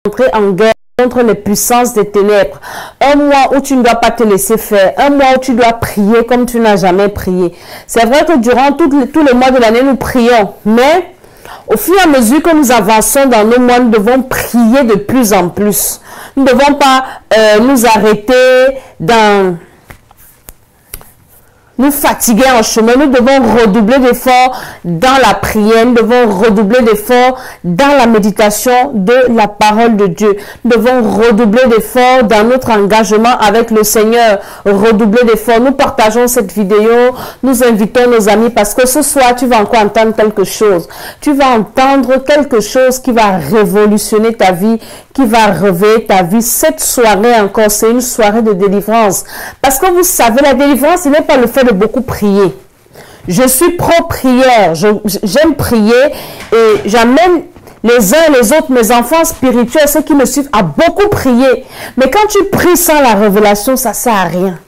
entrer en guerre contre les puissances des ténèbres. Un mois où tu ne dois pas te laisser faire. Un mois où tu dois prier comme tu n'as jamais prié. C'est vrai que durant tous les mois de l'année, nous prions. Mais au fur et à mesure que nous avançons dans nos mois, nous devons prier de plus en plus. Nous ne devons pas nous arrêter dans... nous fatiguer en chemin. Nous devons redoubler d'efforts dans la prière. Nous devons redoubler d'efforts dans la méditation de la parole de Dieu. Nous devons redoubler d'efforts dans notre engagement avec le Seigneur. Redoubler d'efforts. Nous partageons cette vidéo. Nous invitons nos amis parce que ce soir, tu vas encore entendre quelque chose. Tu vas entendre quelque chose qui va révolutionner ta vie, qui va réveiller ta vie. Cette soirée encore, c'est une soirée de délivrance. Parce que vous savez, la délivrance, ce n'est pas le fait de beaucoup prier. Je suis pro-prière. J'aime prier et j'amène les uns et les autres, mes enfants spirituels, ceux qui me suivent, à beaucoup prier. Mais quand tu pries sans la révélation, ça ne sert à rien.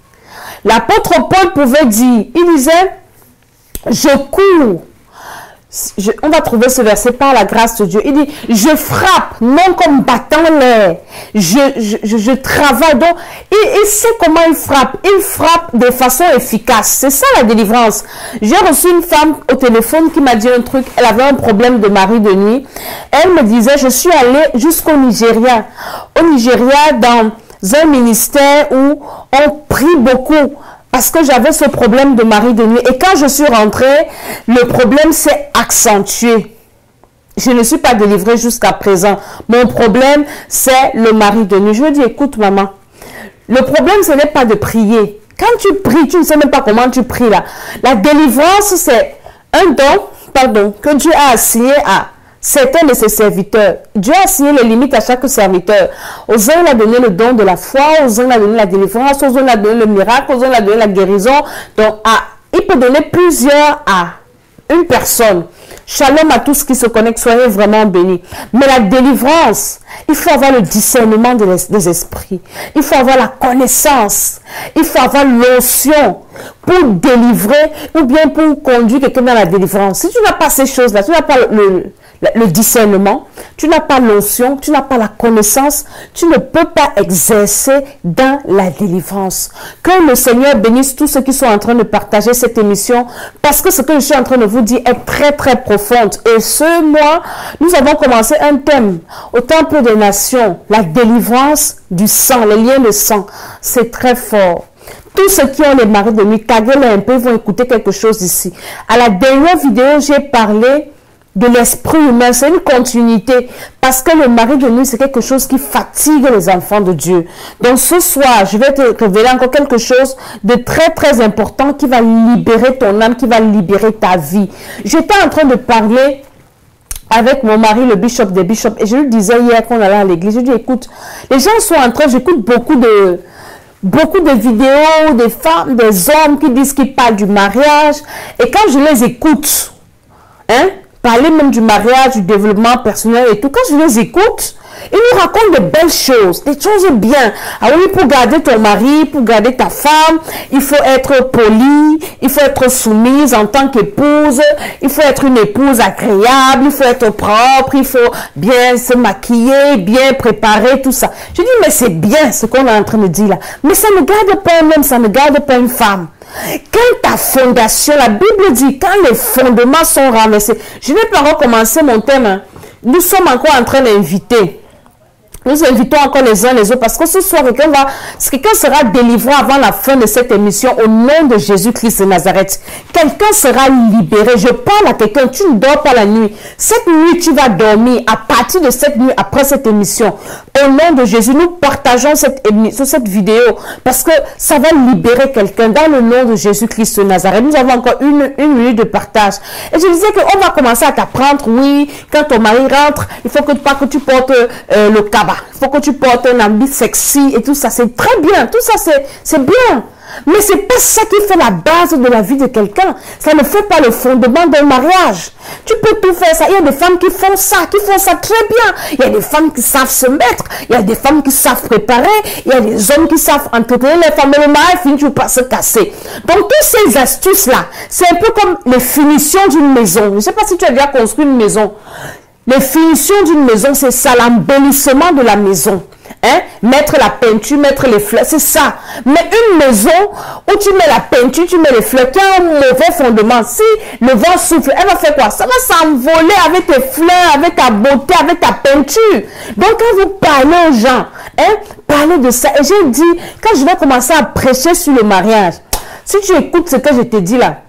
L'apôtre Paul pouvait dire, il disait, je cours. On va trouver ce verset par la grâce de Dieu. Il dit, je frappe, non comme battant l'air. Je travaille. Donc, il sait comment il frappe. Il frappe de façon efficace. C'est ça la délivrance. J'ai reçu une femme au téléphone qui m'a dit un truc. Elle avait un problème de mari de nuit. Elle me disait, je suis allée jusqu'au Nigeria. Au Nigeria, dans un ministère où on prie beaucoup. Parce que j'avais ce problème de mari de nuit. Et quand je suis rentrée, le problème s'est accentué. Je ne suis pas délivrée jusqu'à présent. Mon problème, c'est le mari de nuit. Je lui dis, écoute maman, le problème, ce n'est pas de prier. Quand tu pries, tu ne sais même pas comment tu pries là. La délivrance, c'est un don, que Dieu a assigné à certains de ses serviteurs. Dieu a assigné les limites à chaque serviteur. Aux uns, il a donné le don de la foi, aux uns, il a donné la délivrance, aux uns, il a donné le miracle, aux uns, il a donné la guérison. Donc, il peut donner plusieurs à une personne. Shalom à tous qui se connectent, soyez vraiment bénis. Mais la délivrance, il faut avoir le discernement des esprits. Il faut avoir la connaissance. Il faut avoir l'onction pour délivrer ou bien pour conduire quelqu'un dans la délivrance. Si tu n'as pas ces choses-là, tu n'as pas le discernement, tu n'as pas l'onction, tu n'as pas la connaissance, tu ne peux pas exercer dans la délivrance. Que le Seigneur bénisse tous ceux qui sont en train de partager cette émission, parce que ce que je suis en train de vous dire est très très profonde. Et ce mois, nous avons commencé un thème au Temple des Nations, la délivrance du sang, les liens de sang. C'est très fort. Tous ceux qui ont les maris de nuit, taguez-les un peu, vont écouter quelque chose ici. À la dernière vidéo, j'ai parlé de l'esprit humain, c'est une continuité, parce que le mari de nuit, c'est quelque chose qui fatigue les enfants de Dieu. Donc ce soir, je vais te révéler encore quelque chose de très très important qui va libérer ton âme, qui va libérer ta vie. J'étais en train de parler avec mon mari, le bishop des bishops, et je lui disais hier qu'on allait à l'église, je lui dis, écoute, les gens sont en train, j'écoute beaucoup de vidéos, des femmes, des hommes qui disent qu'ils parlent du mariage, et quand je les écoute, parler même du mariage, du développement personnel et tout. Quand je les écoute, ils nous racontent de belles choses, des choses bien. Ah oui, pour garder ton mari, pour garder ta femme, il faut être poli, il faut être soumise en tant qu'épouse, il faut être une épouse agréable, il faut être propre, il faut bien se maquiller, bien préparer, tout ça. Je dis, mais c'est bien ce qu'on est en train de dire là. Mais ça ne garde pas un homme, ça ne garde pas une femme. Quand ta fondation, la Bible dit, quand les fondements sont renversés, je n'ai pas recommencé mon thème, nous sommes encore en train d'inviter. Nous invitons encore les uns les autres parce que ce soir, quelqu'un sera délivré avant la fin de cette émission au nom de Jésus-Christ de Nazareth. Quelqu'un sera libéré. Je parle à quelqu'un, tu ne dors pas la nuit. Cette nuit, tu vas dormir. À partir de cette nuit, après cette émission, au nom de Jésus, nous partageons cette vidéo parce que ça va libérer quelqu'un dans le nom de Jésus-Christ de Nazareth. Nous avons encore une minute de partage. Et je disais qu'on va commencer à t'apprendre, oui, quand ton mari rentre, il faut pas que tu portes le cabas. Il faut que tu portes un habit sexy et tout ça. C'est très bien. Tout ça, c'est bien. Mais c'est pas ça qui fait la base de la vie de quelqu'un. Ça ne fait pas le fondement d'un mariage. Tu peux tout faire ça. Il y a des femmes qui font ça très bien. Il y a des femmes qui savent se mettre. Il y a des femmes qui savent préparer. Il y a des hommes qui savent entretenir les femmes. Mais le mariage finit toujours par se casser. Donc, toutes ces astuces-là, c'est un peu comme les finitions d'une maison. Je ne sais pas si tu as déjà construit une maison. Les finitions d'une maison, c'est ça, l'embellissement de la maison. Hein? Mettre la peinture, mettre les fleurs, c'est ça. Mais une maison où tu mets la peinture, tu mets les fleurs, qui a un mauvais fondement, si le vent souffle, elle va faire quoi? Ça va s'envoler avec tes fleurs, avec ta beauté, avec ta peinture. Donc quand vous parlez aux gens, hein, parlez de ça. Et j'ai dit, quand je vais commencer à prêcher sur le mariage, si tu écoutes ce que je te dis là,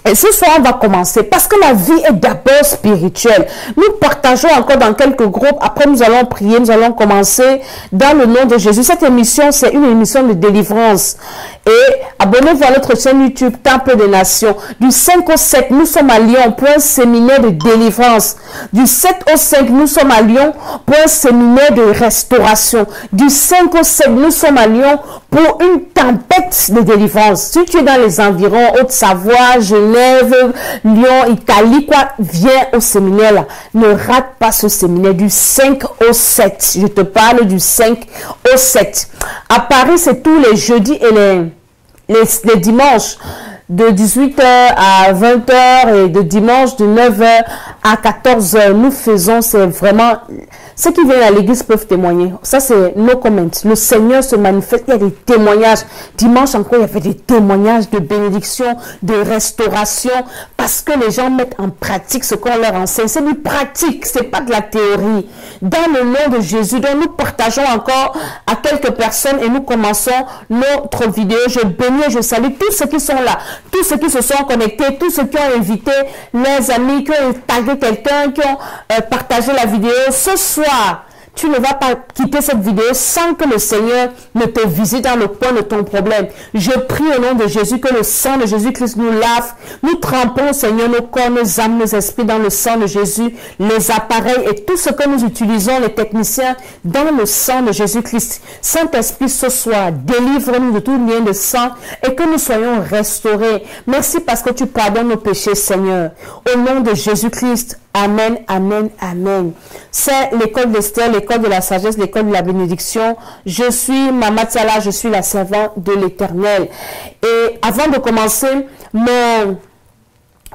et ce soir, on va commencer parce que la vie est d'abord spirituelle. Nous partageons encore dans quelques groupes. Après, nous allons prier. Nous allons commencer dans le nom de Jésus. Cette émission, c'est une émission de délivrance. Et abonnez-vous à notre chaîne YouTube Temple des Nations. Du 5 au 7, nous sommes à Lyon pour un séminaire de délivrance. Du 7 au 5, nous sommes à Lyon pour un séminaire de restauration. Du 5 au 7, nous sommes à Lyon pour une tempête de délivrance. Si tu es dans les environs, Haute-Savoie, Genève, Lyon, Italie, quoi, viens au séminaire là. Ne rate pas ce séminaire du 5 au 7. Je te parle du 5 au 7. À Paris, c'est tous les jeudis et les dimanches de 18h à 20h et de dimanche de 9h à 14h. Nous faisons, c'est vraiment... Ceux qui viennent à l'église peuvent témoigner. Ça, c'est no comment. Le Seigneur se manifeste. Il y a des témoignages. Dimanche encore, il y avait des témoignages de bénédiction, de restauration, parce que les gens mettent en pratique ce qu'on leur enseigne. C'est du pratique, c'est pas de la théorie. Dans le nom de Jésus, donc nous partageons encore à quelques personnes et nous commençons notre vidéo. Je bénis et je salue tous ceux qui sont là, tous ceux qui se sont connectés, tous ceux qui ont invité leurs amis, qui ont tagué quelqu'un, qui ont partagé la vidéo. Ce soir, tu ne vas pas quitter cette vidéo sans que le Seigneur ne te visite dans le coin de ton problème. Je prie au nom de Jésus que le sang de Jésus-Christ nous lave. Nous trempons, Seigneur, nos corps, nos âmes, nos esprits dans le sang de Jésus, les appareils et tout ce que nous utilisons, les techniciens, dans le sang de Jésus-Christ. Saint-Esprit, ce soir, délivre-nous de tout lien de sang et que nous soyons restaurés. Merci parce que tu pardonnes nos péchés, Seigneur. Au nom de Jésus-Christ, amen, amen, amen. C'est l'école d'Esther, l'école de la sagesse, l'école de la bénédiction. Je suis Mama Tiala, je suis la servante de l'Éternel. Et avant de commencer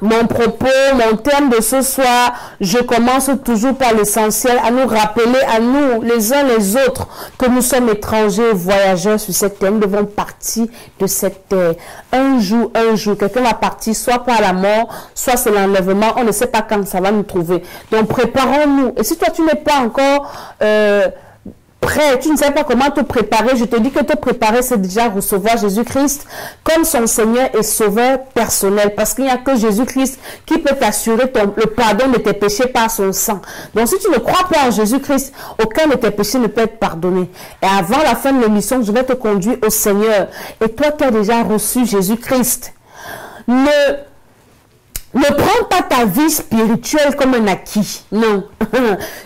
mon propos, mon thème de ce soir, je commence toujours par l'essentiel, à nous rappeler à nous, les uns les autres, que nous sommes étrangers, voyageurs sur cette terre. Nous devons partir de cette terre. Un jour, quelqu'un va partir, soit par la mort, soit c'est l'enlèvement. On ne sait pas quand ça va nous trouver. Donc, préparons-nous. Et si toi, tu n'es pas encore... prêt, tu ne sais pas comment te préparer, je te dis que te préparer, c'est déjà recevoir Jésus-Christ comme son Seigneur et Sauveur personnel, parce qu'il n'y a que Jésus-Christ qui peut t'assurer le pardon de tes péchés par son sang. Donc si tu ne crois pas en Jésus-Christ, aucun de tes péchés ne peut être pardonné. Et avant la fin de l'émission, je vais te conduire au Seigneur. Et toi qui as déjà reçu Jésus-Christ, ne prends pas ta vie spirituelle comme un acquis. Non.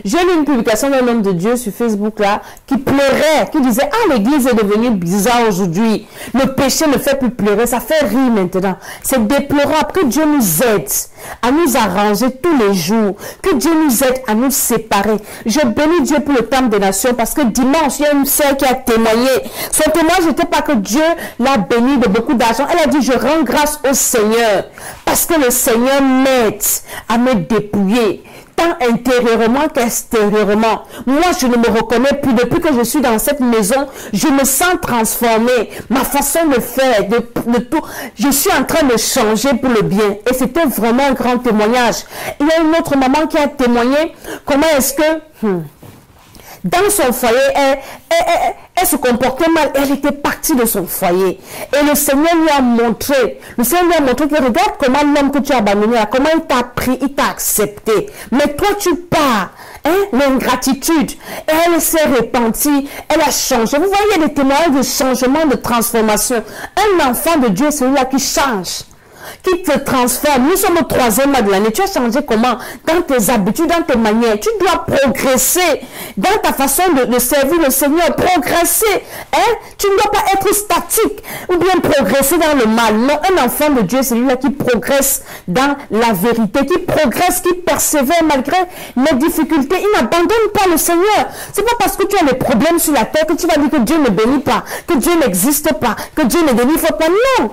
J'ai lu une publication d'un homme de Dieu sur Facebook là, qui pleurait, qui disait, ah, l'église est devenue bizarre aujourd'hui. Le péché ne fait plus pleurer, ça fait rire maintenant. C'est déplorable. Que Dieu nous aide à nous arranger tous les jours. Que Dieu nous aide à nous séparer. Je bénis Dieu pour le Temple des Nations parce que dimanche, il y a une sœur qui a témoigné. Son témoignage n'était pas que Dieu l'a béni de beaucoup d'argent. Elle a dit, je rends grâce au Seigneur parce que le Seigneur m'aide à me dépouiller, tant intérieurement qu'extérieurement. Moi, je ne me reconnais plus. Depuis que je suis dans cette maison, je me sens transformée. Ma façon de faire, de tout, je suis en train de changer pour le bien. Et c'était vraiment un grand témoignage. Il y a une autre maman qui a témoigné comment est-ce que... dans son foyer, elle se comportait mal. Elle était partie de son foyer. Et le Seigneur lui a montré. Le Seigneur lui a montré que regarde comment l'homme que tu as abandonné, comment il t'a pris, il t'a accepté. Mais toi, tu pars. L'ingratitude. Elle s'est repentie. Elle a changé. Vous voyez, il y a des témoignages de changement, de transformation. Un enfant de Dieu, c'est celui-là qui change, qui te transforme. Nous sommes au 3e mois de l'année. Tu as changé comment? Dans tes habitudes, dans tes manières. Tu dois progresser dans ta façon de servir le Seigneur. Progresser. Tu ne dois pas être statique ou bien progresser dans le mal. Non, un enfant de Dieu, c'est celui-là qui progresse dans la vérité, qui progresse, qui persévère malgré les difficultés. Il n'abandonne pas le Seigneur. C'est pas parce que tu as des problèmes sur la terre que tu vas dire que Dieu ne bénit pas, que Dieu n'existe pas, que Dieu ne délivre pas. Non.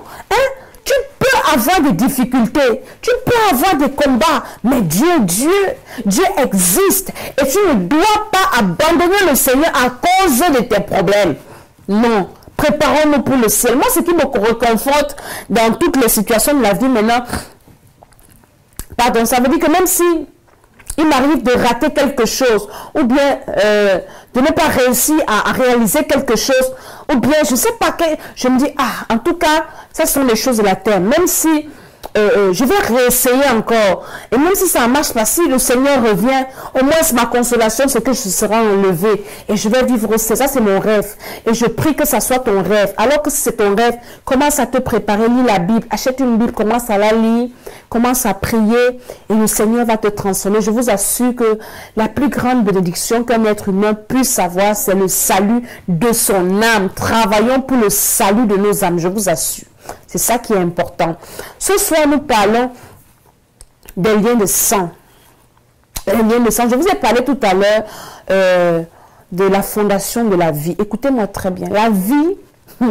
Tu peux peux avoir des difficultés, tu peux avoir des combats, mais Dieu existe et tu ne dois pas abandonner le Seigneur à cause de tes problèmes. Non, préparons-nous pour le ciel. Moi, ce qui me réconforte dans toutes les situations de la vie maintenant, pardon, ça veut dire que même si il m'arrive de rater quelque chose, ou bien de ne pas réussir à réaliser quelque chose, ou bien je ne sais pas, je me dis, en tout cas, ça sont les choses de la terre. Même si je vais réessayer encore, et même si ça ne marche pas, si le Seigneur revient, au moins ma consolation, c'est que je serai enlevé, et je vais vivre ça, c'est mon rêve, et je prie que ça soit ton rêve. Alors que si c'est ton rêve, commence à te préparer, lis la Bible, achète une Bible, commence à la lire, commence à prier, et le Seigneur va te transformer. Je vous assure que la plus grande bénédiction qu'un être humain puisse avoir, c'est le salut de son âme. Travaillons pour le salut de nos âmes, je vous assure. C'est ça qui est important. Ce soir, nous parlons des liens de sang. Les liens de sang. Je vous ai parlé tout à l'heure de la fondation de la vie. Écoutez-moi très bien. La vie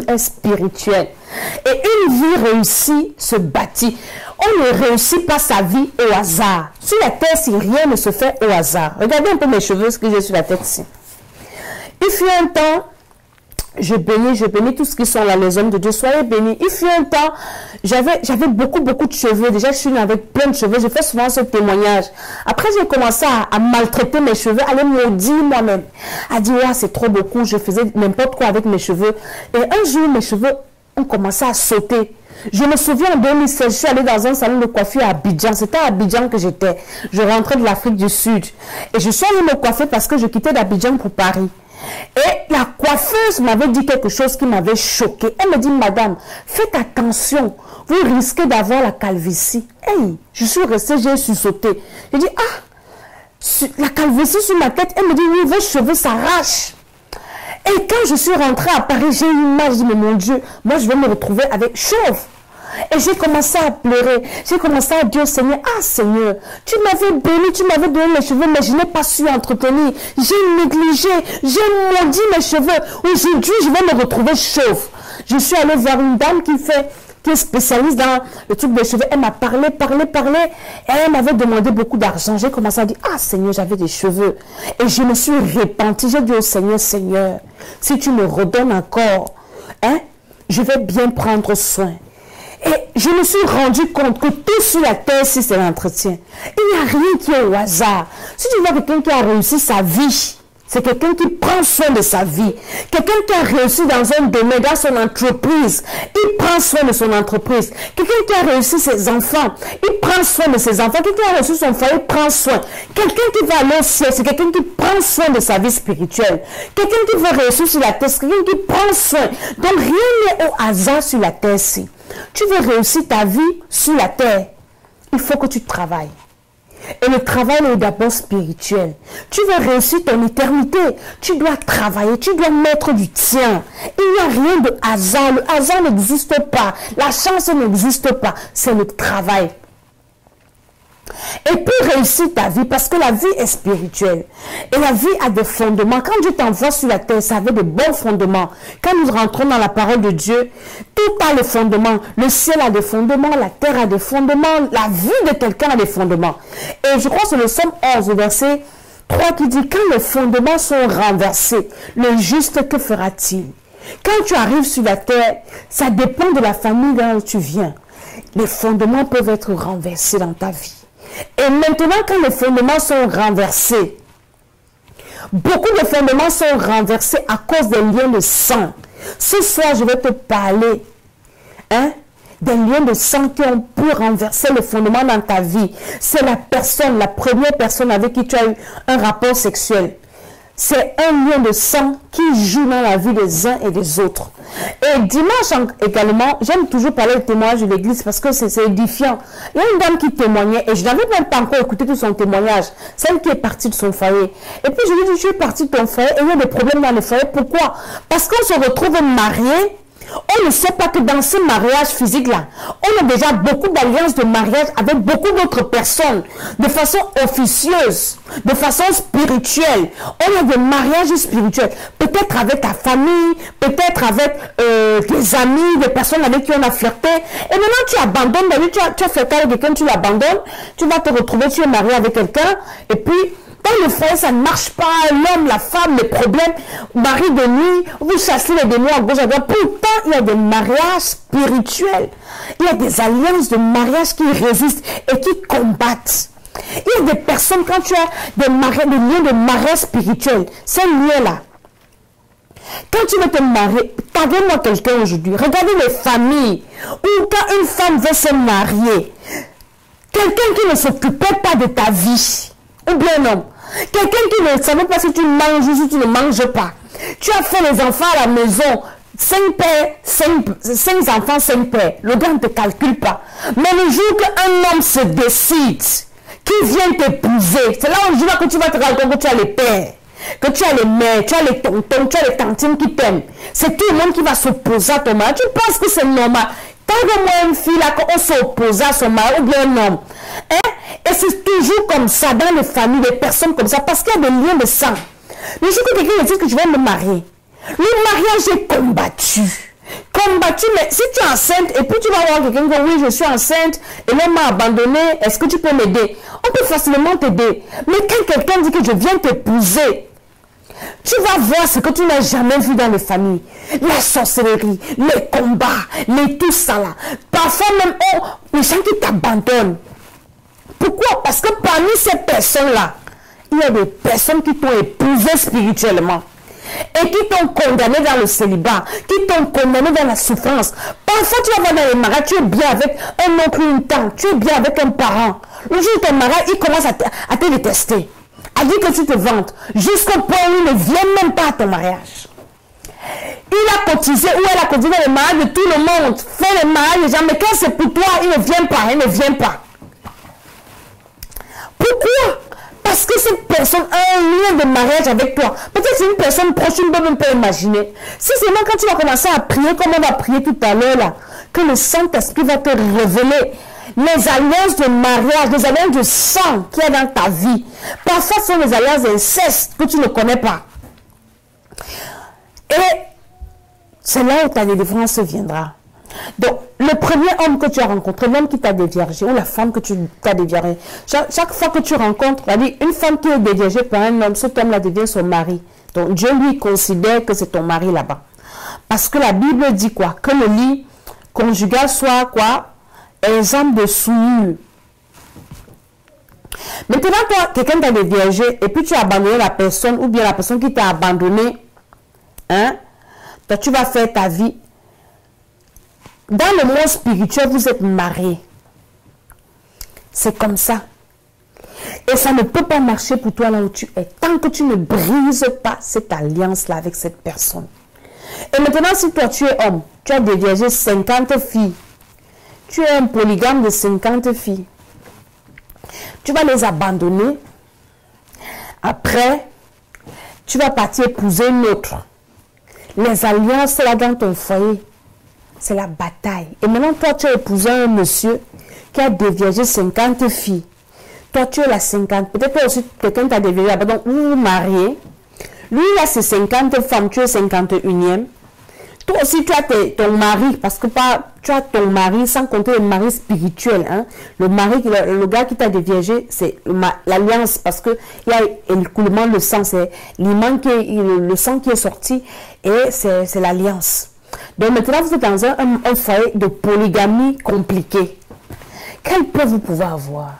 est spirituelle. Et une vie réussie se bâtit. On ne réussit pas sa vie au hasard. Sur la terre, si rien ne se fait au hasard. Regardez un peu mes cheveux, ce que j'ai sur la tête ici. Il fut un temps, je bénis tout ce qui sont là, les hommes de Dieu, soyez bénis. Il fut un temps, j'avais beaucoup de cheveux. Déjà, je suis née avec plein de cheveux. Je fais souvent ce témoignage. Après, j'ai commencé à maltraiter mes cheveux, à les maudire moi-même. À dire, ouais, c'est trop beaucoup, je faisais n'importe quoi avec mes cheveux. Et un jour, mes cheveux ont commencé à sauter. Je me souviens en 2016, je suis allée dans un salon de coiffure à Abidjan. C'était à Abidjan que j'étais. Je rentrais de l'Afrique du Sud. Et je suis allée me coiffer parce que je quittais d'Abidjan pour Paris. Et la coiffeuse m'avait dit quelque chose qui m'avait choqué. Elle me dit, madame, faites attention, vous risquez d'avoir la calvitie. Hey, je suis restée, j'ai sursauté. J'ai dit, la calvitie sur ma tête. Elle me dit, oui, vos cheveux s'arrachent. Et quand je suis rentrée à Paris, j'ai eu une image, je dis, mais mon Dieu, moi je vais me retrouver avec chauve. Et j'ai commencé à pleurer. J'ai commencé à dire au Seigneur, Seigneur, tu m'avais béni, tu m'avais donné mes cheveux, mais je n'ai pas su entretenir. J'ai négligé, j'ai maudit mes cheveux. Aujourd'hui, je vais me retrouver chauve. Je suis allée voir une dame qui est spécialiste dans le truc des cheveux. Elle m'a parlé. Et elle m'avait demandé beaucoup d'argent. J'ai commencé à dire, Seigneur, j'avais des cheveux. Et je me suis repentie. J'ai dit au Seigneur, Seigneur, si tu me redonnes encore, je vais bien prendre soin. Et je me suis rendu compte que tout sur la terre, si c'est l'entretien, il n'y a rien qui est au hasard. Si tu vois quelqu'un qui a réussi sa vie, c'est quelqu'un qui prend soin de sa vie. Quelqu'un qui a réussi dans un domaine, dans son entreprise, il prend soin de son entreprise. Quelqu'un qui a réussi ses enfants, il prend soin de ses enfants. Quelqu'un qui a réussi son foyer, il prend soin. Quelqu'un qui va aller au ciel, c'est quelqu'un qui prend soin de sa vie spirituelle. Quelqu'un qui va réussir sur la terre, c'est quelqu'un qui prend soin. Donc rien n'est au hasard sur la terre-ci. Tu veux réussir ta vie sur la terre, il faut que tu travailles. Et le travail est d'abord spirituel. Tu veux réussir ton éternité, tu dois travailler, tu dois mettre du tien. Il n'y a rien de hasard. Le hasard n'existe pas. La chance n'existe pas. C'est le travail. Et pour réussir ta vie, parce que la vie est spirituelle, et la vie a des fondements. Quand Dieu t'envoie sur la terre, ça avait de bons fondements. Quand nous rentrons dans la parole de Dieu, tout a des fondements. Le ciel a des fondements, la terre a des fondements, la vie de quelqu'un a des fondements. Et je crois que c'est le Somme 11, verset 3 qui dit, quand les fondements sont renversés, le juste, que fera-t-il? Quand tu arrives sur la terre, ça dépend de la famille dont tu viens. Les fondements peuvent être renversés dans ta vie. Et maintenant, quand les fondements sont renversés, beaucoup de fondements sont renversés à cause des liens de sang. Ce soir, je vais te parler des liens de sang qui ont pu renverser le fondement dans ta vie. C'est la première personne avec qui tu as eu un rapport sexuel. C'est un lien de sang qui joue dans la vie des uns et des autres. Et dimanche également, j'aime toujours parler de témoignage de l'église parce que c'est édifiant. Il y a une dame qui témoignait et je n'avais même pas encore écouté tout son témoignage. Celle qui est partie de son foyer. Et puis je lui ai dit, tu es partie de ton foyer et il y a des problèmes dans le foyer. Pourquoi? Parce qu'on se retrouve mariés. On ne sait pas que dans ce mariage physique-là, on a déjà beaucoup d'alliances de mariage avec beaucoup d'autres personnes, de façon officieuse, de façon spirituelle. On a des mariages spirituels, peut-être avec ta famille, peut-être avec tes amis, des personnes avec qui on a flirté. Et maintenant tu abandonnes, tu as flirté avec quelqu'un, tu l'abandonnes, tu vas te retrouver, tu es marié avec quelqu'un, et puis dans le foyer, ça ne marche pas. L'homme, la femme, les problèmes, mari de nuit, vous chassez les démons à gauche, à droite. Pourtant, il y a des mariages spirituels. Il y a des alliances de mariage qui résistent et qui combattent. Il y a des personnes, quand tu as des liens de mariage spirituel, ces liens-là, quand tu veux te marier, parlez-moi quelqu'un aujourd'hui. Regardez les familles où quand une femme veut se marier, quelqu'un qui ne s'occupait pas de ta vie, ou bien un homme, quelqu'un qui ne savait pas si tu manges ou si tu ne manges pas. Tu as fait les enfants à la maison, 5 pères, 5 enfants, 5 pères. Le gars ne te calcule pas. Mais le jour qu'un homme se décide, qui vient t'épouser, c'est là où que tu vas te rendre compte que tu as les pères, que tu as les mères, tu as les tontons, tu as les tantines qui t'aiment. C'est tout le monde qui va s'opposer à ton mari. Tu penses que c'est normal? Tant que moi, une fille là, qu'on s'oppose à son mari ou bien un homme. Hein? Et c'est toujours comme ça dans les familles, des personnes comme ça, parce qu'il y a des liens de sang. Le jour que quelqu'un me dit que je vais me marier, le mariage est combattu. Combattu, mais si tu es enceinte et puis tu vas voir quelqu'un qui dit oui, je suis enceinte et l'homme m'a abandonné, est-ce que tu peux m'aider? On peut facilement t'aider. Mais quand quelqu'un dit que je viens t'épouser, tu vas voir ce que tu n'as jamais vu dans les familles. La sorcellerie, les combats, les tout ça là. Parfois même, les gens qui t'abandonnent. Pourquoi? Parce que parmi ces personnes-là, il y a des personnes qui t'ont épousé spirituellement et qui t'ont condamné dans le célibat, qui t'ont condamné dans la souffrance. Parfois, tu vas voir dans les mariages, tu es bien avec un oncle ou une tante, tu es bien avec un parent. Le jour où ton mariage, il commence à te détester, à dire que tu te vantes, jusqu'au point où il ne vient même pas à ton mariage. Il a cotisé ou elle a cotisé dans les mariages de tout le monde, fait les mariages des gens, mais quand c'est pour toi, il ne vient pas, il ne vient pas. Pourquoi? Parce que cette personne a un lien de mariage avec toi. Peut-être c'est une personne proche, tu ne peux même pas imaginer. Si seulement quand tu vas commencer à prier, comme on va prier tout à l'heure là, que le Saint-Esprit va te révéler les alliances de mariage, les alliances de sang qu'il y a dans ta vie. Parfois, ce sont des alliances d'inceste que tu ne connais pas. Et c'est là où ta délivrance viendra. Donc, le premier homme que tu as rencontré, l'homme qui t'a déviergé, ou la femme que tu t'as déviergé, chaque fois que tu rencontres, une femme qui est déviergée par un homme, cet homme-là devient son mari. Donc, Dieu lui considère que c'est ton mari là-bas. Parce que la Bible dit quoi? Que le lit conjugal soit quoi? Exemple de souillure. Maintenant, toi, quelqu'un t'a déviergé, et puis tu as abandonné la personne, ou bien la personne qui t'a abandonné, hein? Toi, tu vas faire ta vie. Dans le monde spirituel, vous êtes mariés. C'est comme ça. Et ça ne peut pas marcher pour toi là où tu es. Tant que tu ne brises pas cette alliance-là avec cette personne. Et maintenant, si toi tu es homme, tu as déviergé 50 filles. Tu es un polygame de 50 filles. Tu vas les abandonner. Après, tu vas partir épouser une autre. Les alliances là dans ton foyer, c'est la bataille. Et maintenant, toi, tu as épousé un monsieur qui a déviergé 50 filles. Toi, tu es la 50. Peut-être toi aussi, quelqu'un t'a déviergé. Donc, vous vous mariez. Lui, il a ses 50 femmes. Tu es 51e. Toi aussi, tu as ton mari. Parce que tu as ton mari, sans compter le mari spirituel. Hein. Le gars qui t'a déviergé, c'est l'alliance. Parce qu'il y a l'écoulement de sang. C'est le sang qui est sorti. Et c'est l'alliance. Donc maintenant, vous êtes dans un foyer de polygamie compliqué. Quelle paix vous pouvez avoir?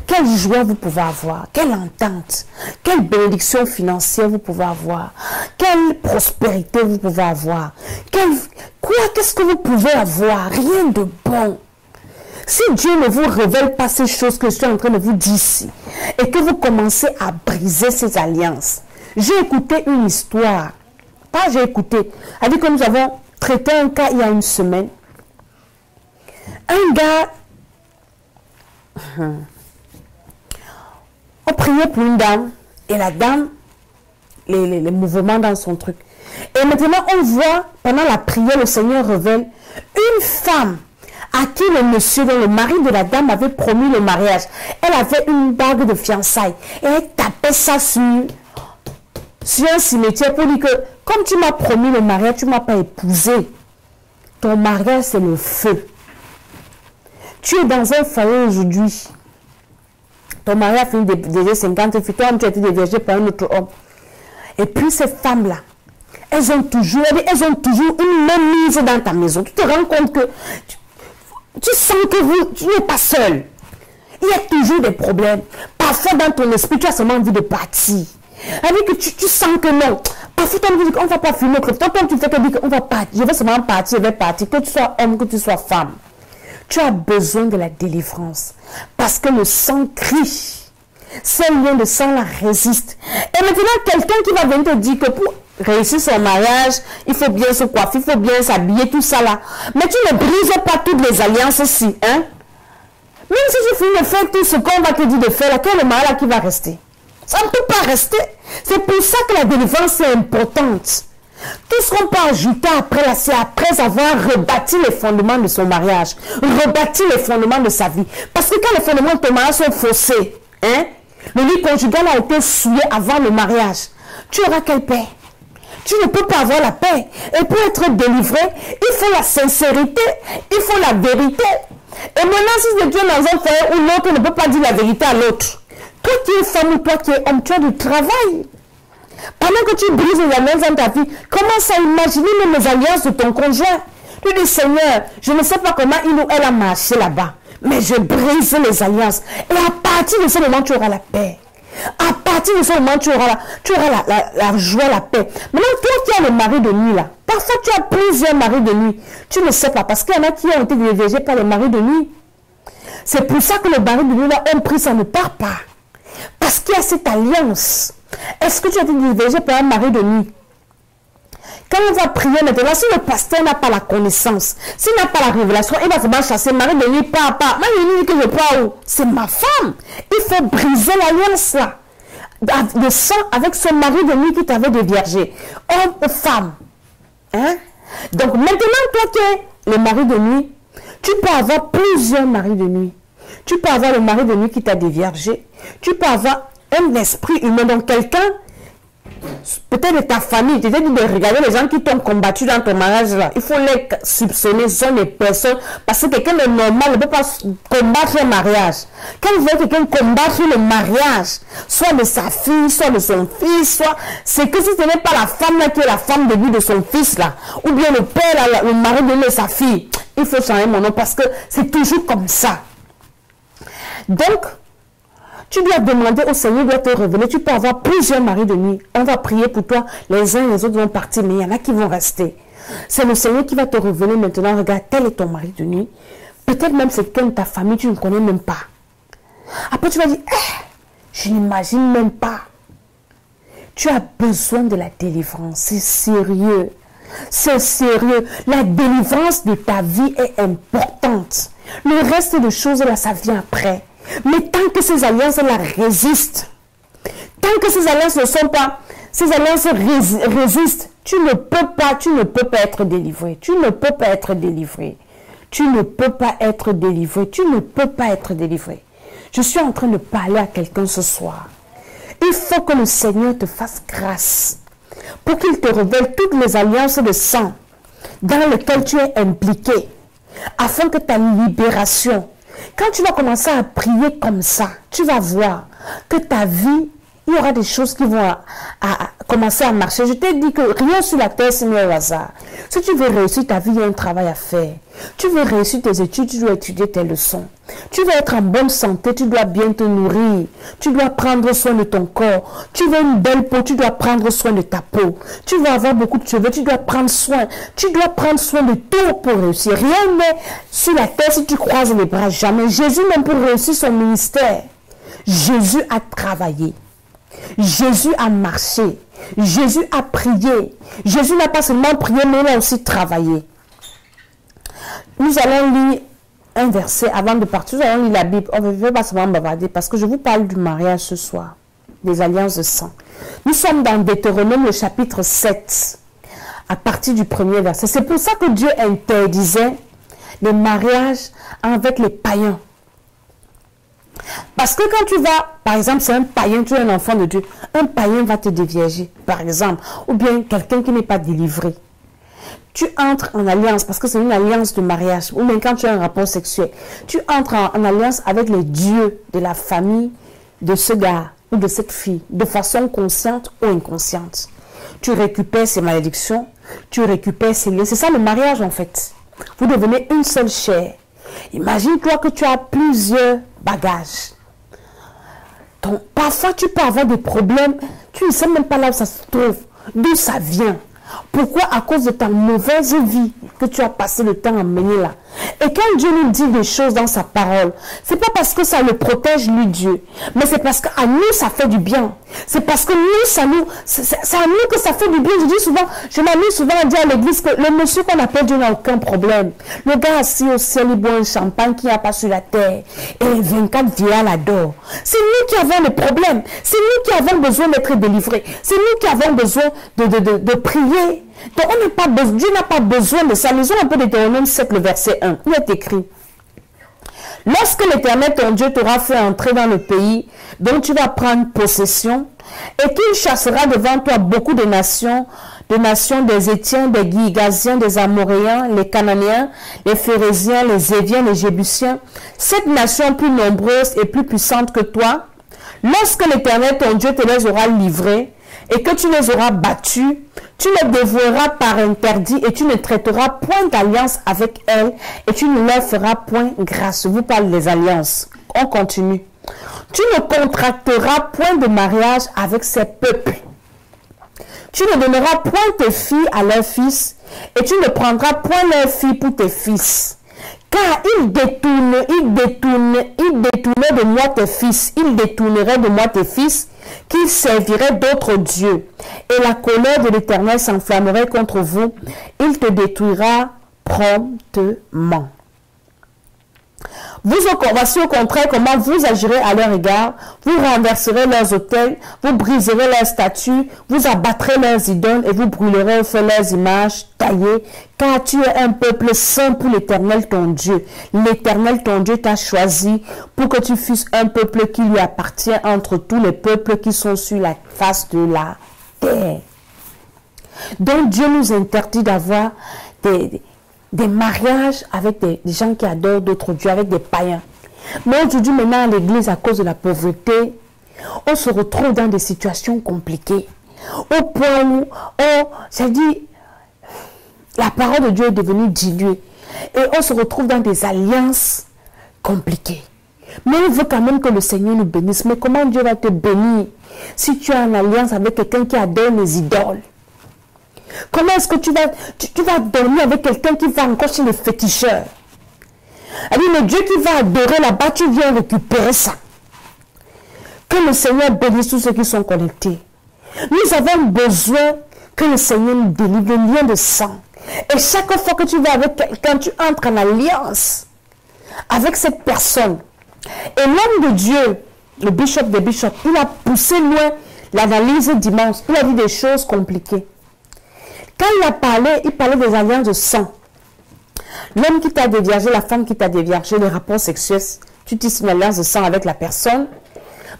Quelle joie vous pouvez avoir? Quelle entente? Quelle bénédiction financière vous pouvez avoir? Quelle prospérité vous pouvez avoir? Qu'est-ce que vous pouvez avoir? Rien de bon. Si Dieu ne vous révèle pas ces choses que je suis en train de vous dire ici, et que vous commencez à briser ces alliances. J'ai écouté une histoire. J'ai écouté. Elle dit que nous avons traité un cas il y a une semaine. Un gars, on priait pour une dame, et la dame, les mouvements dans son truc. Et Et maintenant, on voit, pendant la prière, le Seigneur révèle une femme à qui le monsieur, dont le mari de la dame avait promis le mariage. Elle avait une bague de fiançailles. Et elle tapait ça sur un cimetière pour dire que, comme tu m'as promis le mariage, tu ne m'as pas épousé. Ton mariage, c'est le feu. Tu es dans un foyer aujourd'hui. Ton mari a fini déjà 50 filles. Toi, tu as été dévergé par un autre homme. Et puis, ces femmes-là, elles ont toujours une même mise dans ta maison. Tu te rends compte que tu sens que tu n'es pas seul. Il y a toujours des problèmes. Parfois, dans ton esprit, tu as seulement envie de partir. Avec que tu sens que non. Parfois, tu as envie de dire qu'on ne va pas finir. Toi, tu fais que dire qu'on va partir. Je vais seulement partir, je vais partir. Que tu sois homme, que tu sois femme. Tu as besoin de la délivrance. Parce que le sang crie. Ce lien de sang la résiste. Et maintenant, quelqu'un qui va venir te dire que pour réussir son mariage, il faut bien se coiffer, il faut bien s'habiller, tout ça là. Mais tu ne brises pas toutes les alliances aussi, hein. Même si tu finis de faire tout ce qu'on va te dire de faire, là, quel est le mariage qui va rester? Ça ne peut pas rester. C'est pour ça que la délivrance est importante. Tout ce qu'on peut ajouter après, c'est après avoir rebâti les fondements de son mariage, rebâti les fondements de sa vie. Parce que quand les fondements de ton mariage sont faussés, hein, le lit conjugal a été souillé avant le mariage, tu auras quelle paix? Tu ne peux pas avoir la paix. Et pour être délivré, il faut la sincérité, il faut la vérité. Et maintenant, si tu es dans un foyer où l'autre ne peut pas dire la vérité à l'autre, toi qui es femme ou toi qui es homme, tu as du travail. Pendant que tu brises les alliances dans ta vie, commence à imaginer même les alliances de ton conjoint. Tu dis, Seigneur, je ne sais pas comment il ou elle a marché là-bas, mais je brise les alliances. Et à partir de ce moment, tu auras la paix. À partir de ce moment, tu auras la joie, la paix. Maintenant, toi qui as le mari de nuit là, parfois tu as plusieurs maris de nuit. Tu ne sais pas, parce qu'il y en a qui ont été dévergés par les maris de nuit. C'est pour ça que les maris de nuit là ont pris, ça ne part pas. Parce qu'il y a cette alliance. Est-ce que tu as été dévergé par un mari de nuit? Quand on va prier maintenant, si le pasteur n'a pas la connaissance, s'il n'a pas la révélation, il va se chasser. Mari de nuit, pas. Mari de nuit que je pars où? C'est ma femme. Il faut briser l'alliance là. De sang avec ce mari de nuit qui t'avait déviergé. Homme ou femme. Hein? Donc maintenant, toi qui es le mari de nuit, tu peux avoir plusieurs maris de nuit. Tu peux avoir le mari de nuit qui t'a déviergé. Tu peux avoir un esprit humain, donc quelqu'un, peut-être de ta famille, tu t'es dit de regarder les gens qui t'ont combattu dans ton mariage là. Il faut les soupçonner, ce sont des personnes, parce que quelqu'un de normal ne peut pas combattre le mariage. Quand vous voyez quelqu'un combattre le mariage, soit de sa fille, soit de son fils, soit, c'est que si ce n'est pas la femme là qui est la femme de vie de son fils là, ou bien le père là, le mari de sa fille, il faut changer mon nom parce que c'est toujours comme ça. Donc, tu dois demander au Seigneur, il doit te révéler. Tu peux avoir plusieurs maris de nuit. On va prier pour toi. Les uns et les autres vont partir, mais il y en a qui vont rester. C'est le Seigneur qui va te révéler maintenant. Regarde, tel est ton mari de nuit. Peut-être même c'est quelqu'un de ta famille, tu ne connais même pas. Après, tu vas dire, je n'imagine même pas. Tu as besoin de la délivrance. C'est sérieux. C'est sérieux. La délivrance de ta vie est importante. Le reste des choses, là, ça vient après. Mais tant que ces alliances-là résistent, tant que ces alliances ne sont pas, ces alliances résistent, tu ne peux pas être délivré. Tu ne peux pas être délivré. Tu ne peux pas être délivré. Tu ne peux pas être délivré. Je suis en train de parler à quelqu'un ce soir. Il faut que le Seigneur te fasse grâce pour qu'il te révèle toutes les alliances de sang dans lesquelles tu es impliqué, afin que ta libération, quand tu vas commencer à prier comme ça, tu vas voir que ta vie, il y aura des choses qui vont commencer à marcher. Je t'ai dit que rien sur la terre, c'est au hasard. Si tu veux réussir ta vie, il y a un travail à faire. Tu veux réussir tes études, tu dois étudier tes leçons. Tu veux être en bonne santé, tu dois bien te nourrir. Tu dois prendre soin de ton corps. Tu veux une belle peau, tu dois prendre soin de ta peau. Tu veux avoir beaucoup de cheveux, tu dois prendre soin. Tu dois prendre soin de tout pour réussir. Rien n'est sur la terre si tu croises les bras, jamais. Jésus, même pour réussir son ministère, Jésus a travaillé. Jésus a marché. Jésus a prié. Jésus n'a pas seulement prié, mais il a aussi travaillé. Nous allons lire un verset avant de partir. Nous allons lire la Bible. On ne veut pas seulement bavarder parce que je vous parle du mariage ce soir, des alliances de sang. Nous sommes dans Deutéronome, le chapitre 7. à partir du premier verset. C'est pour ça que Dieu interdisait les mariages avec les païens. Parce que quand tu vas, par exemple, c'est un païen, tu es un enfant de Dieu, un païen va te dévierger, par exemple, ou bien quelqu'un qui n'est pas délivré. Tu entres en alliance, parce que c'est une alliance de mariage, ou même quand tu as un rapport sexuel, tu entres en alliance avec les dieux de la famille de ce gars ou de cette fille, de façon consciente ou inconsciente. Tu récupères ses malédictions, tu récupères ses liens. C'est ça le mariage en fait. Vous devenez une seule chair. Imagine-toi que tu as plusieurs bagages. Donc, parfois, tu peux avoir des problèmes. Tu ne sais même pas là où ça se trouve, d'où ça vient. Pourquoi? À cause de ta mauvaise vie que tu as passé le temps à mener là. Et quand Dieu nous dit des choses dans sa parole, c'est pas parce que ça le protège lui Dieu, mais c'est parce qu'à nous ça fait du bien. C'est parce que nous, c'est à nous que ça fait du bien. Je m'amuse souvent à dire à l'église que le monsieur qu'on appelle Dieu n'a aucun problème. Le gars assis au ciel, il boit un champagne qui n'y a pas sur la terre. Et les 24 vieillards l'adorent. C'est nous qui avons le problème. C'est nous qui avons besoin d'être délivrés. C'est nous qui avons besoin de prier. Donc Dieu n'a pas besoin de ça. Lisons un peu Deutéronome 7, le verset 1. Il est écrit: lorsque l'Éternel ton Dieu t'aura fait entrer dans le pays dont tu vas prendre possession, et qu'il chassera devant toi beaucoup de nations, des Étiens, des Girgasiens, des Amoréens, les Cananéens, les Phérésiens, les Éviens, les Jébusiens, cette nation plus nombreuse et plus puissante que toi, lorsque l'Éternel ton Dieu te les aura livrés, et que tu les auras battus, tu les dévoueras par interdit et tu ne traiteras point d'alliance avec elles et tu ne leur feras point grâce. Je vous parle des alliances. On continue. Tu ne contracteras point de mariage avec ces peuples. Tu ne donneras point tes filles à leurs fils et tu ne prendras point leurs filles pour tes fils. Car ils détournaient de moi tes fils, ils détourneraient de moi tes fils, qui serviraient d'autres dieux. Et la colère de l'Éternel s'enflammerait contre vous, il te détruira promptement. Voici au contraire comment vous agirez à leur égard. Vous renverserez leurs autels, vous briserez leurs statues, vous abattrez leurs idoles et vous brûlerez au feu leurs images taillées, car tu es un peuple saint pour l'Éternel ton Dieu. L'Éternel ton Dieu t'a choisi pour que tu fusses un peuple qui lui appartient entre tous les peuples qui sont sur la face de la terre. Donc Dieu nous interdit d'avoir des mariages avec des gens qui adorent d'autres dieux, avec des païens. Mais aujourd'hui, maintenant, à l'église, à cause de la pauvreté, on se retrouve dans des situations compliquées. Au point où, la parole de Dieu est devenue diluée. Et on se retrouve dans des alliances compliquées. Mais on veut quand même que le Seigneur nous bénisse. Mais comment Dieu va te bénir si tu as une alliance avec quelqu'un qui adore les idoles? Comment est-ce que tu vas dormir avec quelqu'un qui va encore chez les féticheurs? Alors, le Dieu qui va adorer là-bas, tu viens récupérer ça. Que le Seigneur bénisse tous ceux qui sont connectés. Nous avons besoin que le Seigneur nous délivre le lien de sang. Et chaque fois que tu vas avec quelqu'un, tu entres en alliance avec cette personne. Et l'homme de Dieu, le bishop des bishops, il a poussé loin l'analyse dimanche. Il a dit des choses compliquées. Quand il parlait des alliances de sang. L'homme qui t'a déviergé, la femme qui t'a déviergé, les rapports sexuels, tu tisses une alliance de sang avec la personne.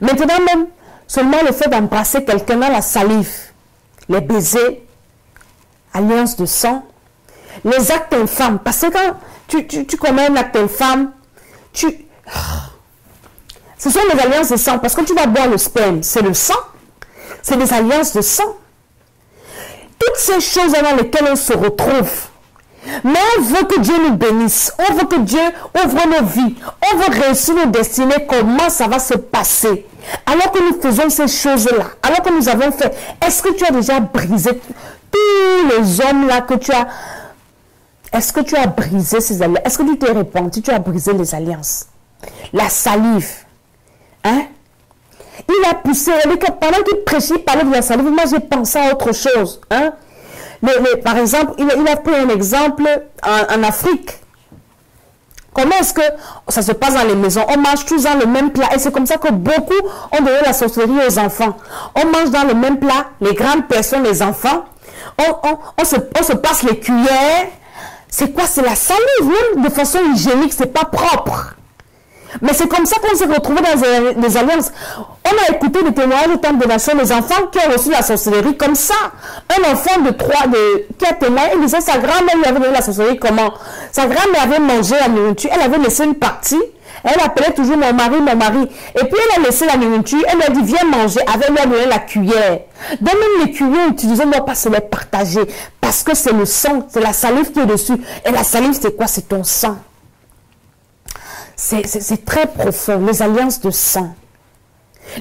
Maintenant même, seulement le fait d'embrasser quelqu'un dans la salive, les baisers, alliance de sang, les actes infâmes. Parce que quand tu commets un acte infâme, ce sont des alliances de sang. Parce que tu vas boire le sperme, c'est le sang. C'est des alliances de sang. Toutes ces choses dans lesquelles on se retrouve. Mais on veut que Dieu nous bénisse. On veut que Dieu ouvre nos vies. On veut réussir nos destinées. Comment ça va se passer? Alors que nous faisons ces choses-là. Alors que nous avons fait. Est-ce que tu as déjà brisé tous les hommes là que tu as? Est-ce que tu as brisé ces alliances? Est-ce que tu t'es repenti? Tu as brisé les alliances. La salive. Hein? Il a poussé, pendant qu'il prêchait, il parlait de la salive, moi j'ai pensé à autre chose. Hein? Par exemple, il a pris un exemple en Afrique. Comment est-ce que ça se passe dans les maisons? On mange tous dans le même plat. Et c'est comme ça que beaucoup ont donné la sorcellerie aux enfants. On mange dans le même plat, les grandes personnes, les enfants. on se passe les cuillères. C'est quoi? C'est la salive, même de façon hygiénique, c'est pas propre. Mais c'est comme ça qu'on s'est retrouvé dans des alliances. On a écouté des témoignages au temple de nation des enfants qui ont reçu la sorcellerie comme ça. Un enfant qui a témoigné, il disait sa grand-mère lui avait donné la sorcellerie comment? Sa grand-mère avait mangé la nourriture, elle avait laissé une partie, elle appelait toujours mon mari, mon mari. Et puis elle a laissé la nourriture, elle lui a dit viens manger, avec lui a donné la cuillère. Donc même les cuillères utilisées, on ne doit pas se les partager. Parce que c'est le sang, c'est la salive qui est dessus. Et la salive c'est quoi? C'est ton sang. C'est très profond, les alliances de sang.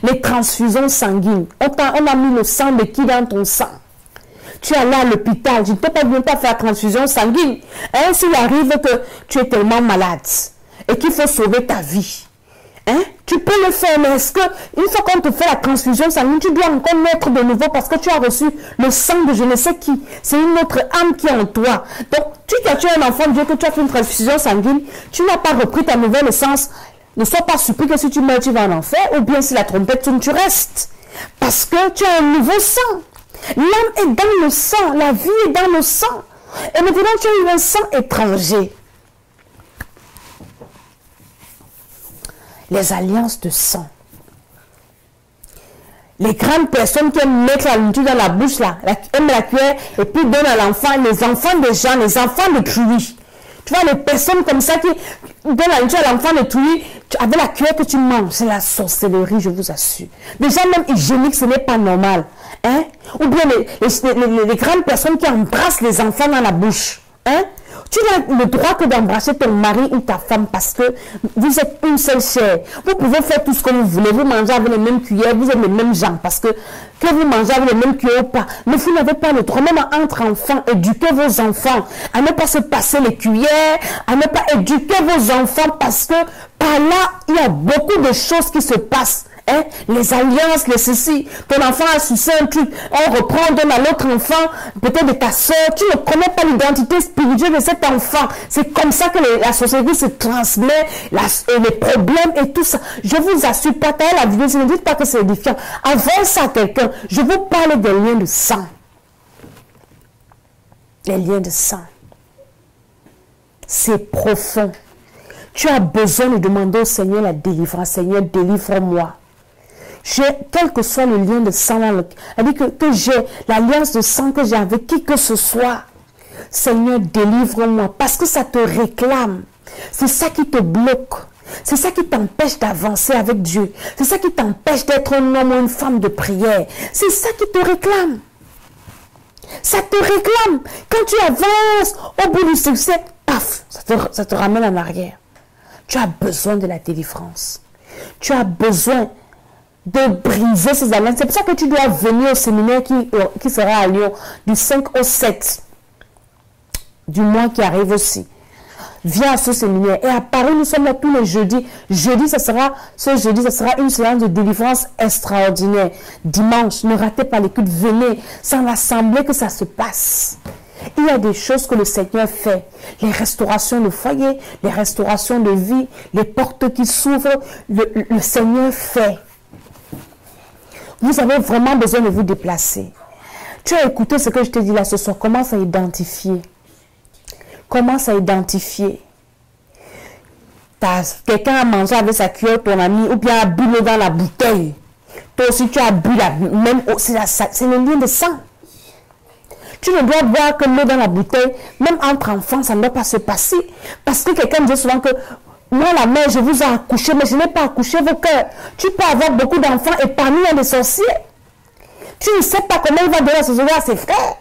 Les transfusions sanguines. On a mis le sang de qui dans ton sang? Tu es allé à l'hôpital, je ne peux pas venir faire la transfusion sanguine. Hein, s'il arrive que tu es tellement malade et qu'il faut sauver ta vie, hein, tu peux le faire, mais est-ce que une fois qu'on te fait la transfusion sanguine, tu dois encore naître de nouveau parce que tu as reçu le sang de je ne sais qui? C'est une autre âme qui est en toi. Donc, tu es un enfant de Dieu, que tu as fait une transfusion sanguine, tu n'as pas repris ta nouvelle essence. Ne sois pas surpris que si tu meurs, tu vas en enfer, ou bien si la trompette tourne, tu restes. Parce que tu as un nouveau sang. L'âme est dans le sang, la vie est dans le sang. Et maintenant, tu as eu un sang étranger. Les alliances de sang. Les grandes personnes qui aiment mettre la nourriture dans la bouche, là, aiment la cuillère, et puis donnent à l'enfant, les enfants des gens, les enfants de Truie. Tu vois, les personnes comme ça qui donnent la nourriture à l'enfant de Truie, avec la cuillère que tu manges, c'est la sorcellerie, je vous assure. Déjà, même hygiénique, ce n'est pas normal. Hein? Ou bien les grandes personnes qui embrassent les enfants dans la bouche. Hein? Tu n'as le droit que d'embrasser ton mari ou ta femme parce que vous êtes une seule chair. Vous pouvez faire tout ce que vous voulez. Vous mangez avec les mêmes cuillères, vous êtes les mêmes gens parce que vous mangez avec les mêmes cuillères ou pas. Mais vous n'avez pas le droit, même entre enfants, éduquez vos enfants à ne pas se passer les cuillères, à ne pas éduquer vos enfants parce que par là, il y a beaucoup de choses qui se passent. Hein? Les alliances, les ceci, ton enfant a sucé un truc, on reprend, on donne à l'autre enfant, peut-être de ta soeur, tu ne connais pas l'identité spirituelle de cet enfant. C'est comme ça que la société se transmet, les problèmes et tout ça. Je vous assure, partagez la vidéo, ne dites pas que c'est édifiant. Avant ça à quelqu'un, je vous parle des liens de sang. Les liens de sang. C'est profond. Tu as besoin de demander au Seigneur la délivrance. Seigneur, délivre-moi. Quel que soit le lien de sang, que j'ai l'alliance de sang que j'ai avec qui que ce soit, Seigneur, délivre-moi, parce que ça te réclame. C'est ça qui te bloque. C'est ça qui t'empêche d'avancer avec Dieu. C'est ça qui t'empêche d'être un homme ou une femme de prière. C'est ça qui te réclame. Ça te réclame. Quand tu avances au bout du succès, paf, ça te ramène en arrière. Tu as besoin de la délivrance. Tu as besoin de briser ces alliances. C'est pour ça que tu dois venir au séminaire qui sera à Lyon du 5 au 7 du mois qui arrive aussi. Viens à ce séminaire. Et à Paris, nous sommes là tous les jeudis. Ce jeudi, ça sera une séance de délivrance extraordinaire. Dimanche, ne ratez pas les cultes. Venez. C'est en assemblée que ça se passe. Il y a des choses que le Seigneur fait. Les restaurations de foyer, les restaurations de vie, les portes qui s'ouvrent. Le Seigneur fait. Vous avez vraiment besoin de vous déplacer. Tu as écouté ce que je t'ai dit là ce soir. Commence à identifier. Commence à identifier. Quelqu'un a mangé avec sa cuillère, ton ami, ou bien a bu l'eau dans la bouteille. Toi aussi, tu as bu la même eau. C'est le lien de sang. Tu ne dois boire que l'eau dans la bouteille. Même entre enfants, ça ne doit pas se passer. Parce que quelqu'un dit souvent que moi, la mère, je vous ai accouché, mais je n'ai pas accouché vos cœurs. Tu peux avoir beaucoup d'enfants et parmi il y a des sorciers. Tu ne sais pas comment il va donner la sorcellerie à ses frères.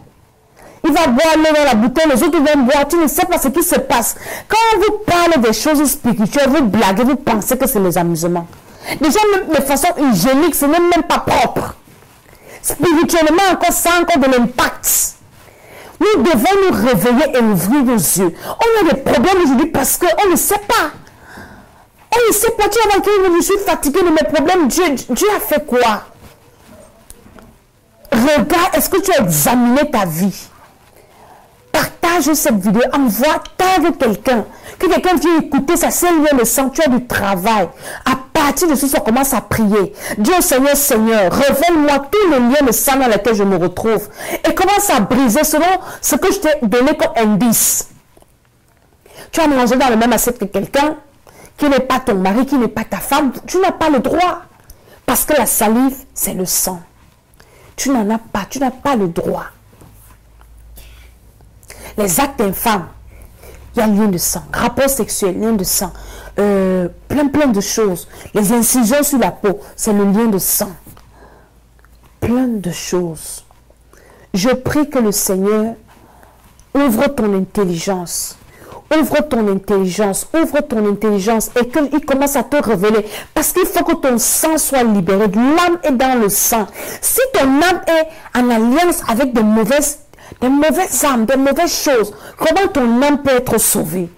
Il va boire l'eau dans la bouteille, les autres vont boire. Tu ne sais pas ce qui se passe. Quand on vous parle des choses spirituelles, vous blaguez, vous pensez que c'est les amusements. Déjà, même de façon hygiénique, ce n'est même pas propre. Spirituellement, encore, ça a encore de l'impact. Nous devons nous réveiller et ouvrir nos yeux. On a des problèmes aujourd'hui parce qu'on ne sait pas. On ne sait pas. Tu as dit, je suis fatigué de mes problèmes. Dieu a fait quoi? Regarde, est-ce que tu as examiné ta vie? Partage cette vidéo, envoie, tag quelqu'un. Que quelqu'un vienne écouter ça, c'est lien de sang, tu as du travail. partir de ce soir, commence à prier. Dis au Seigneur, Seigneur, révèle-moi tous les liens de sang dans lesquels je me retrouve. Et commence à briser selon ce que je t'ai donné comme indice. Tu as mangé dans le même assiette que quelqu'un qui n'est pas ton mari, qui n'est pas ta femme. Tu n'as pas le droit. Parce que la salive, c'est le sang. Tu n'en as pas. Tu n'as pas le droit. Les actes infâmes, il y a lien de sang. Rapport sexuel, lien de sang. Plein de choses. Les incisions sur la peau, c'est le lien de sang. Plein de choses. Je prie que le Seigneur ouvre ton intelligence. Ouvre ton intelligence, et qu'il commence à te révéler. Parce qu'il faut que ton sang soit libéré. L'âme est dans le sang. Si ton âme est en alliance avec des mauvaises âmes, des mauvaises choses, comment ton âme peut être sauvée?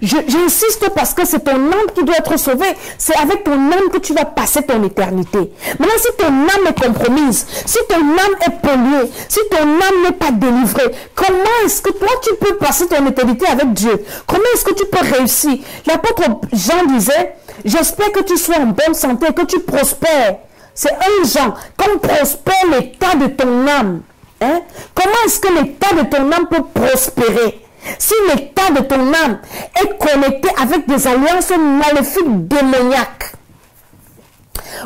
J'insiste parce que c'est ton âme qui doit être sauvée. C'est avec ton âme que tu vas passer ton éternité. Maintenant, si ton âme est compromise, si ton âme est polluée, si ton âme n'est pas délivrée, comment est-ce que toi tu peux passer ton éternité avec Dieu? Comment est-ce que tu peux réussir? L'apôtre Jean disait, j'espère que tu sois en bonne santé et que tu prospères. C'est un Jean. Comme prospère l'état de ton âme. Hein? Comment est-ce que l'état de ton âme peut prospérer? Si l'état de ton âme est connecté avec des alliances maléfiques démoniaques.